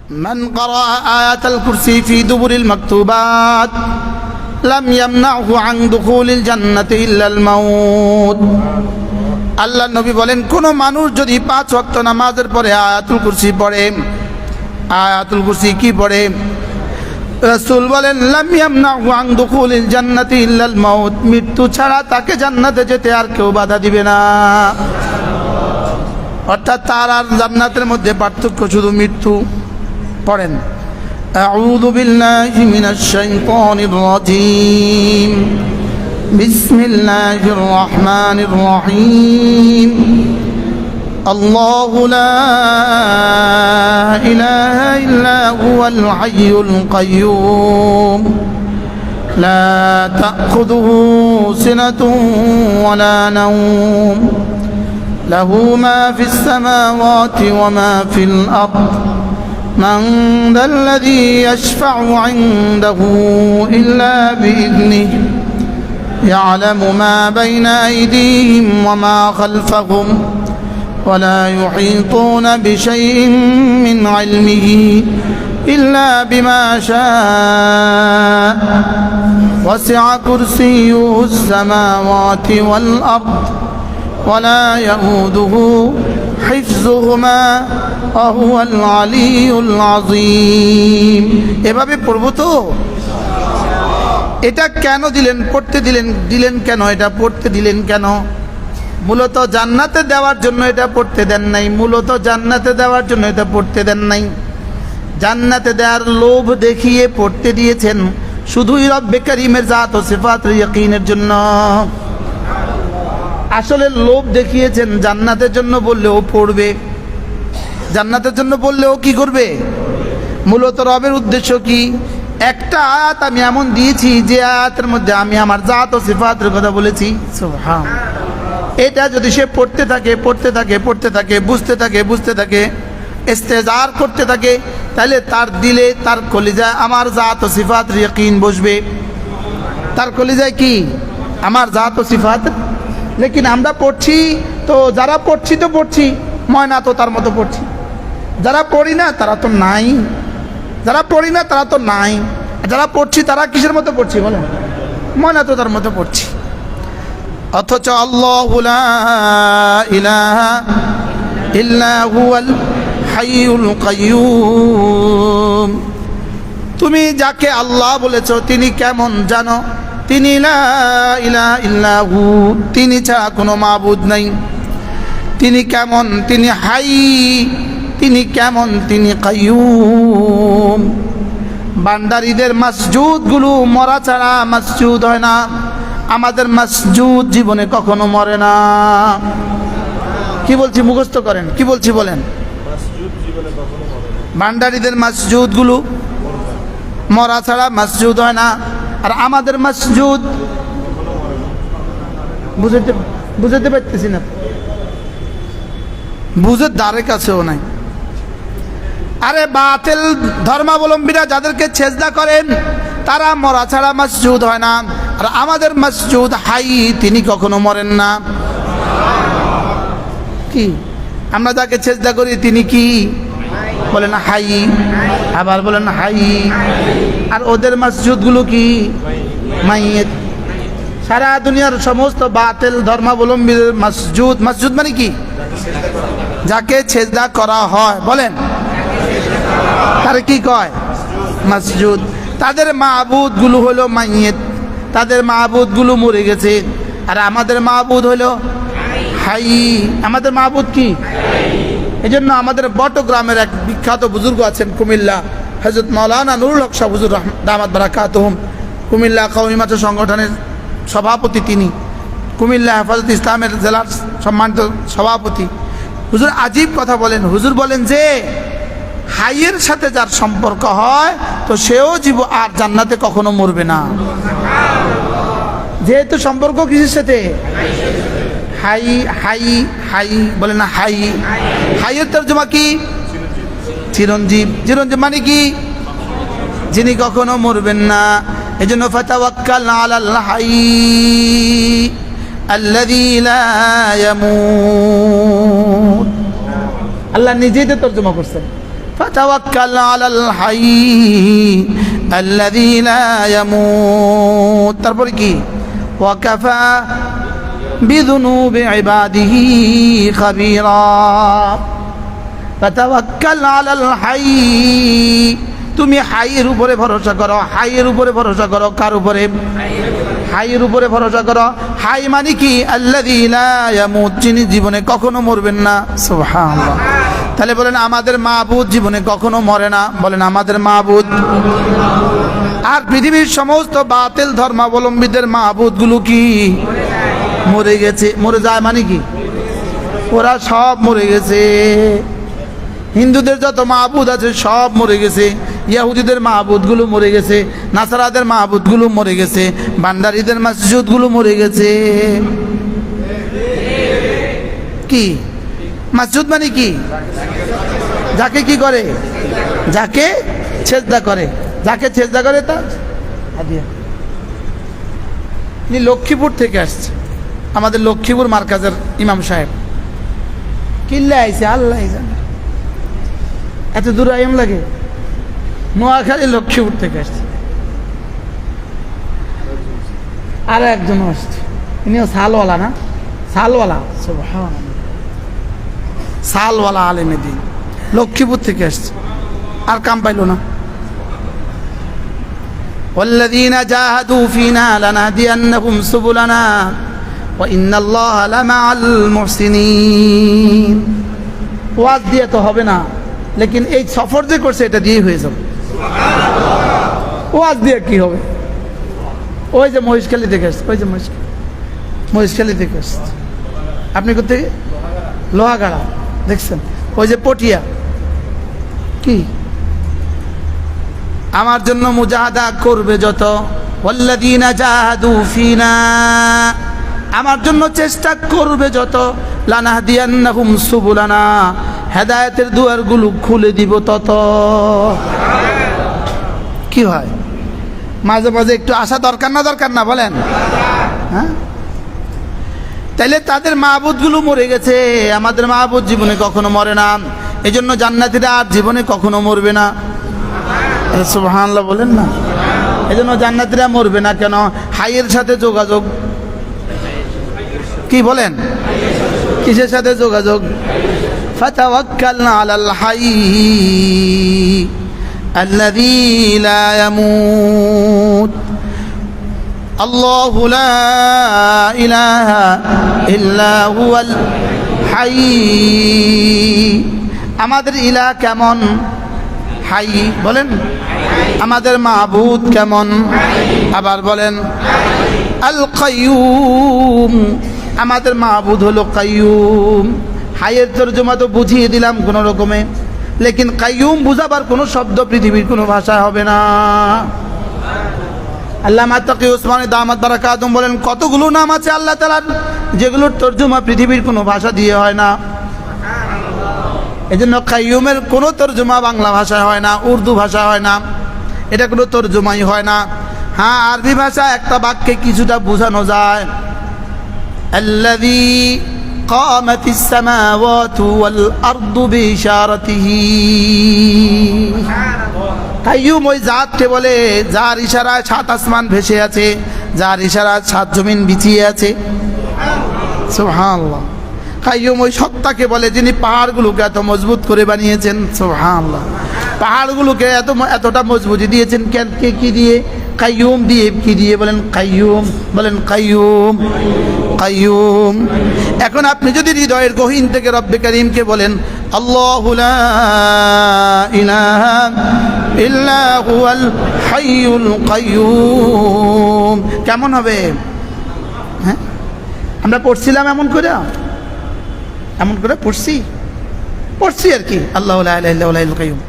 মান ক্বারা আয়াতাল কুরসি ফি দুবুরিল মাকতুবাত লাম ইয়ামনাহু আন দুখুলিল জান্নাতি ইল্লাল মাউত। আল্লাহ নবী বলেন, কোন মানুষ যদি 5 ওয়াক্ত নামাজের পরে আয়াতুল কুরসি পড়ে, আয়াতুল কুরসি কি পড়ে? রাসূল বলেন, লাম ইয়ামনাহু আন দুখুলিল জান্নাতি ইল্লাল মাউত, মৃত্যু ছাড়া তাকে জান্নাতে যেতে আর কেউ বাধা দিবে না। অর্থাৎ তার আর জান্নাতের মধ্যে পার্থক্য শুধু মৃত্যু। পড়েন, আউযু বিল্লাহি মিনাশ শাইতানির রাজীম, বিসমিল্লাহির রহমানির রহিম। আল্লাহু লা ইলাহা ইল্লা হুয়াল হাইয়ুল কাইয়্যুম, লা তাখুযুহু সিনাতুন ওয়ালা নাওম, লাহু মা ফিস সামাওয়াতি ওয়া মা ফিল আরদ, মান যাল্লাযী ইয়াশফা'ু 'ইনদাহু ইল্লা বিইذনিহি, ইয়া'লামু মা বাইনা আইদিহিম ওয়া মা খালফাহুম, ওয়া লা ইউহীতুনা বিশাইইন মিন 'ইলমিহি ইল্লা বিমা শা'a, ওয়াসি'a কুরসিয়্যুহুস সামাওয়াতি ওয়াল আরদ, ওয়া লা ইয়াউদুহু হিফযুহুমা ওয়া হুয়াল আলিয়্যুল আযীম। এভাবে পড়ব তো? এটা কেন দিলেন, পড়তে দিলেন কেন? এটা পড়তে দিলেন কেন? মূলত জান্নাতে দেওয়ার জন্য এটা পড়তে দেন নাই, মূলত জান্নাতে দেওয়ার জন্য এটা পড়তে দেন নাই। জান্নাতে দেওয়ার লোভ দেখিয়ে পড়তে দিয়েছেন শুধুই রব্বে কারীমের জাত ও সিফাতের ইয়াকিনের জন্য। আসলে লোভ দেখিয়েছেন জান্নাতের জন্য বললেও পড়বে, জান্নাতের জন্য বললেও কি করবে? মূলত রবের উদ্দেশ্য কি? একটা আয়াত আমি এমন দিয়েছি যে আয়াতের মধ্যে আমি আমার জাত ও সিফাতের কথা বলেছি। সুবহান। এটা যদি সে পড়তে থাকে বুঝতে থাকে, ইস্তেজার করতে থাকে, তাহলে তার দিলে, তার কলিজায় আমার জাত ও সিফাতের ইয়াকিন বসবে। তার কলিজায় কি? আমার জাত ও সিফাত। লেকিন আমরা পড়ছি তো, যারা পড়ছি তো পড়ছি, ময়না তো তার মতো পড়ছি, যারা পড়ি না তারা তো নাই, যারা পড়ি না তারা তো নাই, যারা পড়ছি তারা কিসের মতো পড়ছি বলেন? ময়না তো তার মতো পড়ছি। অথচ আল্লাহু লা ইলাহা ইল্লা হুয়াল হাইয়ুল কাইয়্যুম, তুমি যাকে আল্লাহ বলেছো তিনি কেমন জানো? তিনি লা ইলাহা ইল্লা হু, তিনি ছাড়া কোনো মাবুদ নাই। তিনি কেমন? তিনি হাই। তিনি কেমন? তিনি কাইয়্যুম। বান্দারীদের মসজিদগুলো মরা ছাড়া মসজিদ হয় না। আমাদের মসজিদ জীবনে কখনো মরে না। কি বলছি মুখস্থ করেন, কি বলছি বলেন? বান্দারীদের মসজিদগুলো মরা ছাড়া মসজিদ হয় না, আর আমাদের মসজিদ বুঝতে পারতেছি না, বুঝের দ্বারে কাছেও নাই। আরে বাতিল ধর্মাবলম্বীরা যাদেরকে সেজদা করেন তারা মরা ছাড়া মসজিদ হয় না, আর আমাদের মসজিদ হাই, তিনি কখনো মরেন না। কি আমরা যাকে সেজদা করি তিনি কি বলেন? হাই। আবার বলেন হাই। আর ওদের মসজিদগুলো কি? মাইয়েত। সারা দুনিয়ার সমস্ত বাতিল ধর্মাবলম্বীর মসজিদ, মসজিদ মানে কি? যাকে সেজদা করা হয় বলেন, তার কি কয়? মসজিদ। তাদের মাবুদগুলো হলো মাইয়েত, তাদের মাবুদগুলো মরে গেছে, আর আমাদের মাবুদ হলো হাই। আমাদের মাবুদ কি? এই জন্য আমাদের বটগ্রামের এক বিখ্যাত বুজুর্গ আছেন কুমিল্লা, হযরত মাওলানা নুরুল হক শাহ হুজুর দামাত বারাকাতুহুম, কুমিল্লা কওমি মাদ্রাসা সংগঠনের সভাপতি তিনি, কুমিল্লা হেফাজত ইসলামের জেলার সম্মানিত সভাপতি। হুজুর আজীব কথা বলেন। হুজুর বলেন যে হাইয়ের সাথে যার সম্পর্ক হয় তো সেও আর জান্নাতে কখনো মরবে না। যেহেতু সম্পর্ক কিসের সাথে? হাই। হাই হাই বলে না, হাই। হাইয়ের তর্জমা কি? চিরঞ্জীব। চিরঞ্জীব মানে কি? যিনি কখনো মরবেন না। এই জন্য ফাতাওয়াক্কাল আলাল হাই আল্লাযী লা ইয়ামুত। আল্লাহ নিজেই তো তর্জমা করছেন, ফাতাওয়াক্কাল আলাল হাইয়্যি আল্লাযী লা ইয়ামুত। তারপরে কি? ওয়া কাফা বিযুনুবি ইবাদিহি খাবীরা। ফাতাওয়াক্কাল আলাল হাইয়্যি, তুমি হাইয়ের উপরে ভরসা করো। হাইয়ের উপরে ভরসা করো কার উপরে? হাইয়ের উপরে ভরসা করো। হাই মানে কি? আল্লাযী লা ইয়ামুত, যিনি জীবনে কখনো মরবেন না। সুবহানাল্লাহ। তাহলে বলেন আমাদের মাবুদ জীবনে কখনো মরে না। বলেন আমাদের মাবুদ। আর পৃথিবীর সমস্ত বাতিল ধর্মাবলম্বীদের মাবুদগুলো কি মরে গেছে? মরে যায় মানে কি? ওরা সব মরে গেছে। হিন্দুদের যত মাহবুদ আছে সব মরে গেছে, ইহুদিদের মাহবুদগুলো মরে গেছে, নাসারাদের মাহবুদগুলো মরে গেছে, ভান্ডারীদের মসজিদগুলো মরে গেছে। কি মসজিদ মানে কি? যাকে কি করে? যাকে সেজদা করে। যাকে সেজদা করে তা লক্ষ্মীপুর থেকে আসছে, আমাদের লক্ষ্মীপুর মার্কাজের ইমাম সাহেব। কিল্লা আইছে আল্লাহ জানে, এত দূর আইম লাগে। নোয়াখালী লক্ষ্মীপুর থেকে আসছে। আর একজন আসছে, ইনিও সালওয়ালা না? সালওয়ালা, সুবহানাল্লাহ, সালওয়ালা আলেমে দিন, লক্ষ্মীপুর থেকে আসছে। আর কাম পাইল না। ওয়াল্লাযীনা জাহাদু ফীনা লানাহদিয়ান্নাহুম সুবুলানা ওয়া ইন্নাল্লাহা লামাআল মুহসিনিন। ওয়াজ দিয়ে তো হবে না, লেকিন এই সফর যে করছে এটা দিয়েই হয়ে যাবে। ওয়াজ দিয়ে কি হবে? ওই যে মহিষখালী থেকে আসছে, ওই যে মহিষখালী থেকে আসছে। আপনি কোথায়? লোহাগাড়া দেখছেন? ওই যে পটিয়া। কি আমার জন্য মুজাহাদা করবে যত, ওয়াল্লাযীনা জাহাদু ফীনা, আমার জন্য চেষ্টা করবে যত, লানাহদিয়ান্নাহুম সুবুলানা, হেদায়েতের দুয়ারগুলো খুলে দিব তত। কি হয়? মাঝে মাঝে একটু আশা দরকার না? দরকার না বলেন? হ্যাঁ, তাইলে তাদের মাহবুদগুলো মরে গেছে, আমাদের মাহবুদ জীবনে কখনো মরে না। এই জন্য জান্নাতীরা আর জীবনে কখনো মরবে না। সুবহানাল্লাহ বলেন না? এই জন্য জান্নাতীরা মরবে না কেন? হাইয়ের সাথে যোগাযোগ। কি বলেন? কিসের সাথে যোগাযোগ? ফাতাওয়াক্কালনা আলাল হাইয়্যি আল্লাযী লা ইয়ামুত আল্লাহু লা ইলাহা ইল্লা হুয়াল হাইয়্যি। আমাদের ইলাহ কেমন? হাই। বলেন আমাদের মাবুদ কেমন? আবার বলেন আল কাইয়ুম। আমাদের মাবুদ হলো কাইয়ুম। হাইয়ের তরজমা তো বুঝিয়ে দিলাম কোনো রকমে, লেকিন কাইয়ুম বুঝাবার কোনো শব্দ পৃথিবীর কোনো ভাষা হবে না। আল্লামা তাকি উসমানী দামাত বারাকাতুহুম বলেন কতগুলো নাম আছে আল্লাহ তাআলার যেগুলোর তরজমা পৃথিবীর কোনো ভাষা দিয়ে হয় না। এজন্য কাইয়ুমের কোনো তরজমা বাংলা ভাষায় হয় না, উর্দু ভাষা হয় না, এটা কোনো তরজমাই হয় না। হ্যাঁ, আরবি ভাষা একটা বাক্যে কিছুটা বোঝানো যায়। আল্লাযী কামাতিস সামাওয়াতু ওয়াল আরদু বিইশারাতিহি। কাইয়ুম ওই জাতকে বলে যার ইশারায় সাত আসমান ভেসে আছে, যার ইশারায় সাত জমিন বিছিয়ে আছে। সুবহানাল্লাহ। কাইয়ুম ওই সত্তাকে বলে যিনি পাহাড়গুলোকে এত মজবুত করে বানিয়েছেন। সুবহানাল্লাহ। পাহাড়গুলোকে এতটা মজবুতি দিয়েছেন কেন? কি দিয়ে? কাইয়ুম দিয়ে। কি দিয়ে? বলেন কাইয়ুম। বলেন কাইয়ুম, কাইয়ুম। এখন আপনি যদি হৃদয়ের গহীন থেকে রব্বে কারীমকে বলেন আল্লাহু লা ইলাহা ইল্লা হুয়াল হাইয়ুল কাইয়ুম, কেমন হবে? হ্যাঁ, আমরা পড়ছিলাম এমন করে পড়ছি আর কি, আল্লাহু লা ইলাহা ইল্লা হুয়াল হাইয়ুল কাইয়ুম।